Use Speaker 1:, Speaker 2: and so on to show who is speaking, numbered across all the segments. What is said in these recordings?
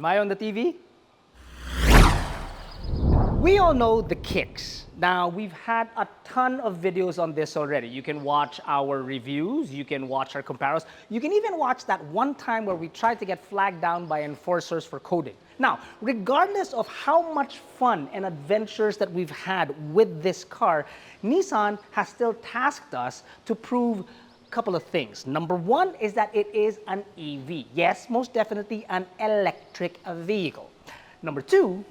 Speaker 1: I on the TV? We all know the Kicks. Now, we've had a ton of videos on this already. You can watch our reviews, you can watch our comparisons, you can even watch that one time where we tried to get flagged down by enforcers for coding. Now, regardless of how much fun and adventures that we've had with this car, Nissan has still tasked us to prove a couple of things. Number one is that it is an EV. Yes, most definitely an electric vehicle. Number two,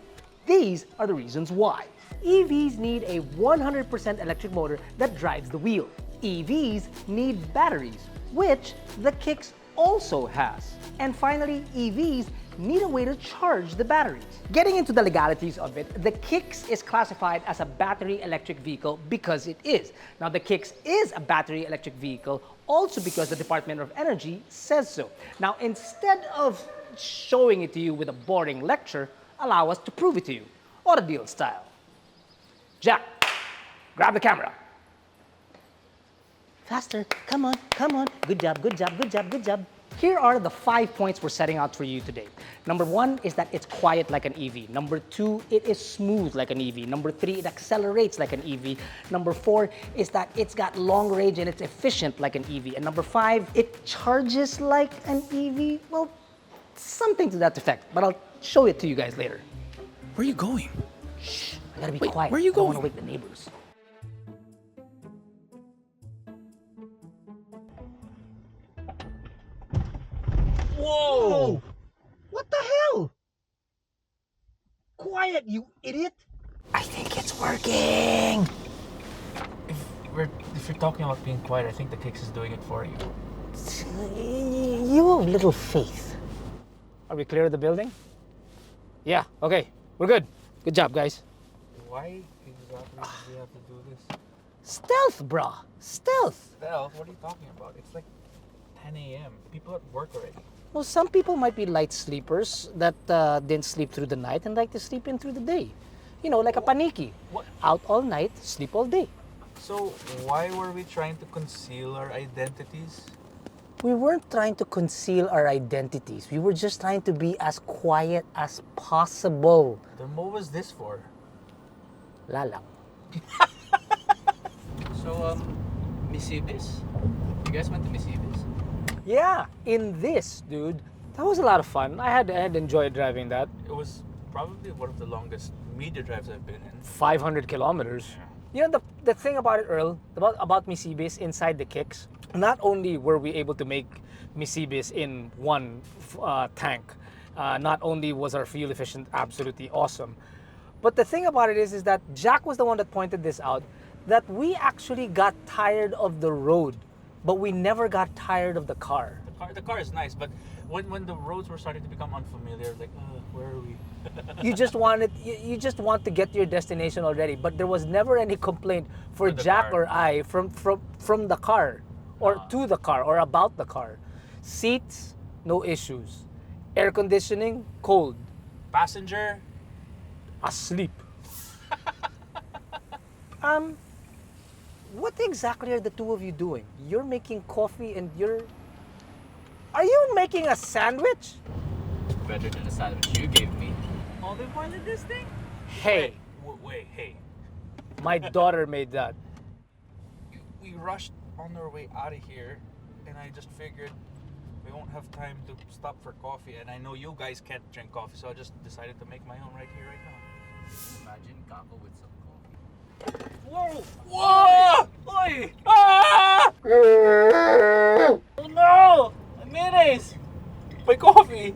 Speaker 1: these are the reasons why. EVs need a 100% electric motor that drives the wheel. EVs need batteries, which the Kicks also has. And finally, EVs need a way to charge the batteries. Getting into the legalities of it, the Kicks is classified as a battery electric vehicle because it is. Now, the Kicks is a battery electric vehicle also because the Department of Energy says so. Now, instead of showing it to you with a boring lecture, allow us to prove it to you, AutoDeal style. Jack, grab the camera. Faster, come on, come on. Good job, good job, good job, good job. Here are the 5 points we're setting out for you today. Number one is that it's quiet like an EV. Number two, it is smooth like an EV. Number three, it accelerates like an EV. Number four is that it's got long range and it's efficient like an EV. And number five, it charges like an EV. Well, something to that effect, but I'll show it to you guys later.
Speaker 2: Where are you going?
Speaker 1: Shh, I gotta be quiet.
Speaker 2: Where are you going?
Speaker 1: I don't want to wake the neighbors.
Speaker 2: Whoa!
Speaker 1: What the hell? Quiet, you idiot. I think it's working.
Speaker 2: If you're talking about being quiet, I think the Kicks is doing it for you.
Speaker 1: You have little faith. Are we clear of the building? Yeah, okay, we're good. Good job, guys.
Speaker 2: Why exactly do we have to do this?
Speaker 1: Stealth, brah. Stealth.
Speaker 2: Stealth? What are you talking about? It's like 10 a.m. People at work already.
Speaker 1: Well, some people might be light sleepers that didn't sleep through the night and like to sleep in through the day. You know, like a paniki.
Speaker 2: What?
Speaker 1: Out all night, sleep all day.
Speaker 2: So why were we trying to conceal our identities?
Speaker 1: We weren't trying to conceal our identities. We were just trying to be as quiet as possible.
Speaker 2: Then what was this for?
Speaker 1: Lalang.
Speaker 3: So, Miss Ibis? You guys went to Miss Ibis?
Speaker 1: Yeah, in this, dude. That was a lot of fun. I had enjoyed driving that.
Speaker 2: It was probably one of the longest media drives I've been in.
Speaker 1: 500 kilometers. You know, the thing about it, Earl, about Miss Ibis inside the Kicks, not only were we able to make Miss Ibis in one tank, not only was our fuel efficient absolutely awesome, but the thing about it is that Jack was the one that pointed this out, that we actually got tired of the road, but we never got tired of the car.
Speaker 2: The car is nice, but when the roads were starting to become unfamiliar, like, where are we?
Speaker 1: You just want to get to your destination already, but there was never any complaint for Jack
Speaker 2: car.
Speaker 1: or I from the car, or to the car, or about the car. Seats, no issues. Air conditioning, cold.
Speaker 2: Passenger?
Speaker 1: Asleep. What exactly are the two of you doing? You're making coffee and are you making a sandwich?
Speaker 3: Better than the sandwich you gave me. Olive oil in this thing?
Speaker 1: Hey,
Speaker 2: Wait, hey.
Speaker 1: my daughter made that.
Speaker 2: We rushed on our way out of here, and I just figured we won't have time to stop for coffee, and I know you guys can't drink coffee, so I just decided to make my own right here, right now.
Speaker 3: Imagine Caco with some coffee.
Speaker 2: Whoa! Whoa! Oi! Ah! Oh no! Mayonnaise! My coffee!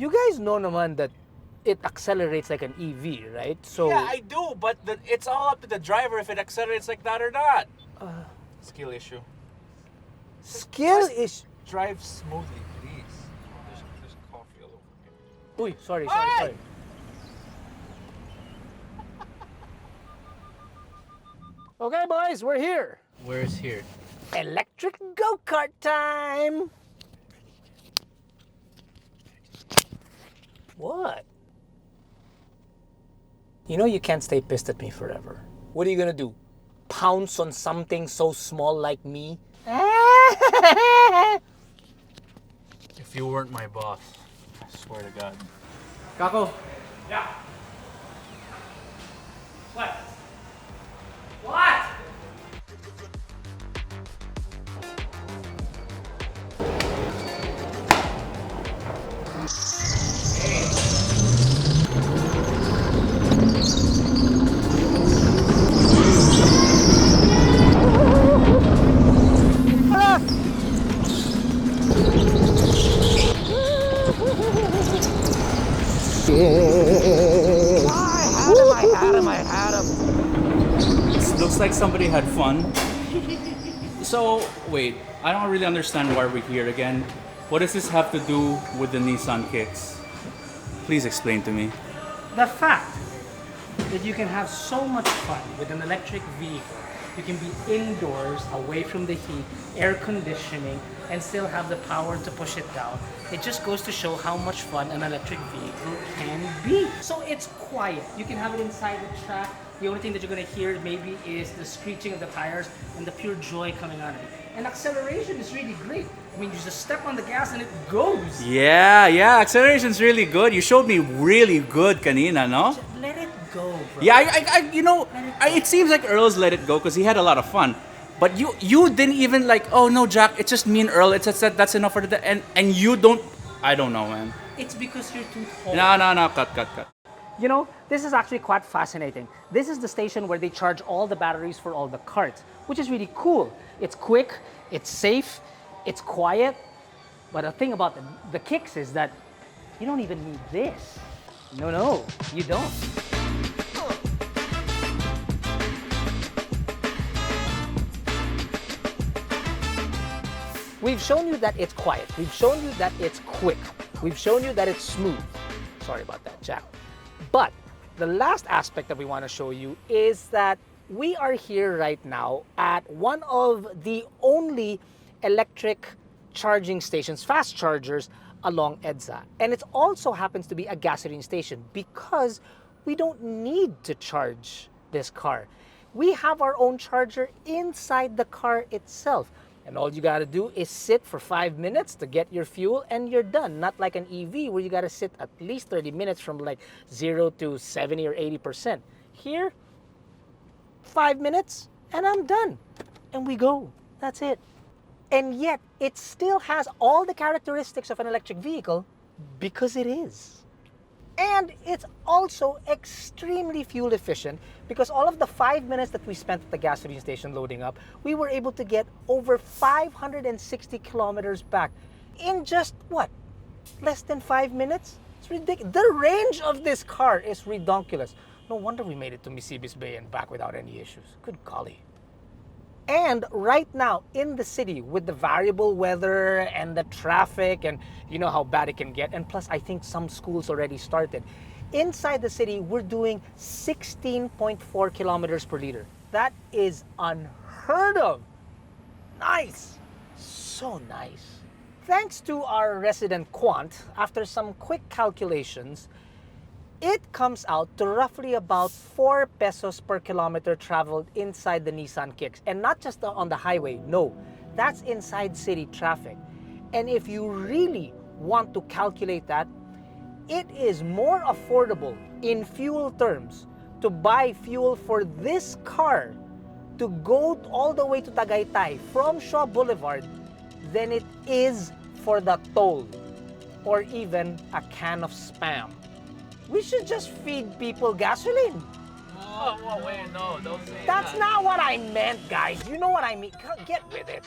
Speaker 1: You guys know naman that it accelerates like an EV, right? So
Speaker 2: Yeah, I do, but it's all up to the driver if it accelerates like that or not. Skill issue.
Speaker 1: skill
Speaker 2: Just
Speaker 1: is.
Speaker 2: Drive smoothly, please. Oh, there's coffee all over me.
Speaker 1: Uy, sorry.
Speaker 2: Hey!
Speaker 1: Okay, boys, we're here.
Speaker 3: Where's here?
Speaker 1: Electric go-kart time. What? You know you can't stay pissed at me forever. What are you gonna do? Pounce on something so small like me?
Speaker 2: If If you weren't my boss, I swear to God.
Speaker 1: Caco. Yeah. What? What? I had him.
Speaker 2: This looks like somebody had fun. So, wait, I don't really understand why we're here again. What does this have to do with the Nissan Kicks? Please explain to me.
Speaker 1: The fact that you can have so much fun with an electric vehicle. You can be indoors, away from the heat, air conditioning, and still have the power to push it down. It just goes to show how much fun an electric vehicle can be. So it's quiet. You can have it inside the track. The only thing that you're going to hear maybe is the screeching of the tires and the pure joy coming out of it. And acceleration is really great. I mean, you just step on the gas and it goes.
Speaker 2: Yeah, acceleration's really good. You showed me really good kanina, no?
Speaker 1: Let it go, bro.
Speaker 2: Yeah, it seems like Earl's let it go because he had a lot of fun. But you didn't even like, oh no, Jack, it's just me and Earl. It's just that's enough for the and you don't. I don't know, man.
Speaker 1: It's because you're too tall.
Speaker 2: No, cut.
Speaker 1: You know, this is actually quite fascinating. This is the station where they charge all the batteries for all the carts, which is really cool. It's quick, it's safe, it's quiet. But the thing about the Kicks is that you don't even need this. No, you don't. We've shown you that it's quiet. We've shown you that it's quick. We've shown you that it's smooth. Sorry about that, Jack. But the last aspect that we want to show you is that we are here right now at one of the only electric charging stations, fast chargers along EDSA. And it also happens to be a gasoline station because we don't need to charge this car. We have our own charger inside the car itself. And all you gotta do is sit for 5 minutes to get your fuel and you're done. Not like an EV where you gotta sit at least 30 minutes from like 0 to 70 or 80%. Here, 5 minutes and I'm done. And we go. That's it. And yet, it still has all the characteristics of an electric vehicle because it is. And it's also extremely fuel efficient because all of the 5 minutes that we spent at the gasoline station loading up, we were able to get over 560 kilometers back in just, what, less than 5 minutes? It's ridiculous. The range of this car is redonkulous. No wonder we made it to Misibis Bay and back without any issues. Good golly. And right now in the city with the variable weather and the traffic and you know how bad it can get, and plus I think some schools already started. Inside the city, we're doing 16.4 kilometers per liter. That is unheard of. Nice. So nice. Thanks to our resident quant, after some quick calculations, it comes out to roughly about 4 pesos per kilometer traveled inside the Nissan Kicks. And not just on the highway, no. That's inside city traffic. And if you really want to calculate that, it is more affordable in fuel terms to buy fuel for this car to go all the way to Tagaytay from Shaw Boulevard than it is for the toll or even a can of Spam. We should just feed people gasoline.
Speaker 3: Oh, wait, no, don't say
Speaker 1: That's
Speaker 3: that.
Speaker 1: not what I meant, guys. You know what I mean. Get with it.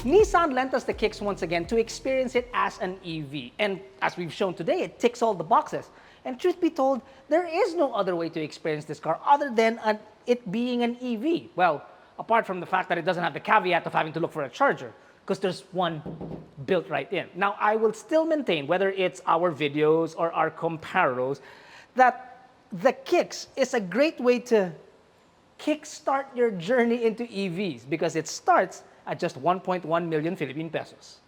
Speaker 1: Nissan lent us the Kicks once again to experience it as an EV. And as we've shown today, it ticks all the boxes. And truth be told, there is no other way to experience this car other than it being an EV. Well, apart from the fact that it doesn't have the caveat of having to look for a charger, because there's one built right in. Now, I will still maintain, whether it's our videos or our comparos, that the Kicks is a great way to kickstart your journey into EVs because it starts at just 1.1 million Philippine pesos.